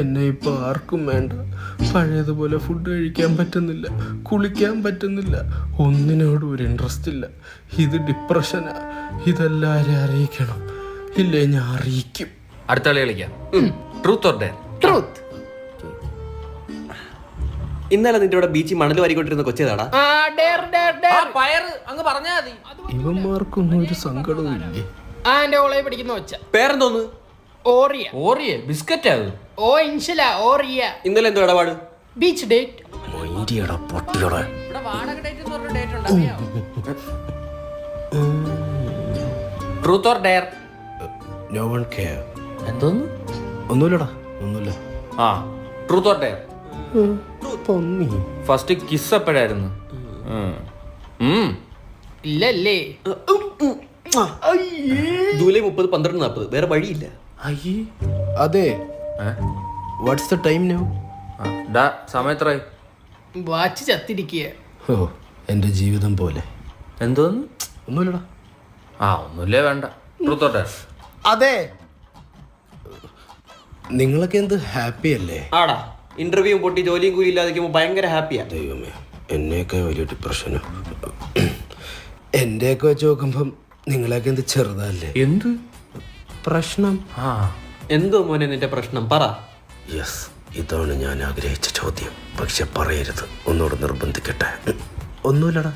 എന്നെ ഇപ്പൊ ആർക്കും വേണ്ട. പഴയതുപോലെ ഫുഡ് കഴിക്കാൻ പറ്റുന്നില്ല, കുളിക്കാൻ പറ്റുന്നില്ല, ഒന്നിനോടും ഒരു ഇൻട്രസ്റ്റ് ഇല്ല. ഇത് ഡിപ്രഷനാ. ഇതെല്ലാരെയും അറിയിക്കണം, ഇല്ലേ ഞാൻ അറിയിക്കും. അടുത്ത കളി കളിക്കാം. Truth or dare? ട്രൂത്ത്. ഇന്നലെ നിന്റെ ഇവിടെ ബീച്ചിൽ മണൽ വാരിക്കൊണ്ടിരുന്ന കൊച്ചേതാടാ? അങ്ങ് പറഞ്ഞാ മതി. ഇവന്മാർക്കൊന്നും ഒരു സങ്കടവും ഇല്ലേ? എന്റെ ഓളെ പിടിക്കുന്ന വെച്ച പേരെന്തോന്ന്? ഓറിയ. ഓറിയെ ബിസ്ക്കറ്റ് ആകും. ഓ ഇൻഷല ഓറിയ. ഇന്നലെ എന്തോ ഇടപാട്? Beach date. മൈൻഡിയടാ പൊട്ടിയോടെ. ഇവിടെ വാടക ഡേറ്റ് എന്ന് പറഞ്ഞ ഡേറ്റ് ഉണ്ട്. Truth or dare? No one care. എന്തോന്ന്? ഒന്നുമില്ലടാ, ഒന്നുമില്ല. ആ, ട്രൂത്ത് ഓർ ഡെയർ? പൊന്നി. ഫസ്റ്റ് കിസ് എപ്പോഴായിരുന്നു? ഇല്ലല്ലേ? ജൂലൈ 30, 12, 40. വേറെ വഴിയില്ല. അയ്യേ അതെ. What's the time now? സമയത്രായി? വാച്ച് ചത്തിരിക്കുക. ഓ, എൻ്റെ ജീവിതം പോലെ. എന്തോന്ന്? ഒന്നുമില്ലടാ. ഒന്നുമില്ലേ വേണ്ട. Truth or dare? അതെ. നിങ്ങളൊക്കെ എന്ത് ഹാപ്പി അല്ലേ? ആടാ, ഇന്റർവ്യൂ പൊട്ടി ജോലിയും കൂലി ഇല്ലാതിരിക്കുമ്പോൾ ഭയങ്കര ഹാപ്പിയാ. ദൈവമേ, എന്നെയൊക്കെ വലിയ ഡിപ്രഷനും. എൻ്റെയൊക്കെ വെച്ച് നോക്കുമ്പം നിങ്ങളെയൊക്കെ എന്ത് ചെറുതല്ലേ? എന്ത് പ്രശ്നം? എന്തോ മോനെ നിന്റെ പ്രശ്നം പറ. യെസ്, ഇതാണ് ഞാൻ ആഗ്രഹിച്ച ചോദ്യം. പക്ഷെ പറയരുത്, ഒന്നുകൂടെ നിർബന്ധിക്കട്ടെ. ഒന്നുമില്ലടാ.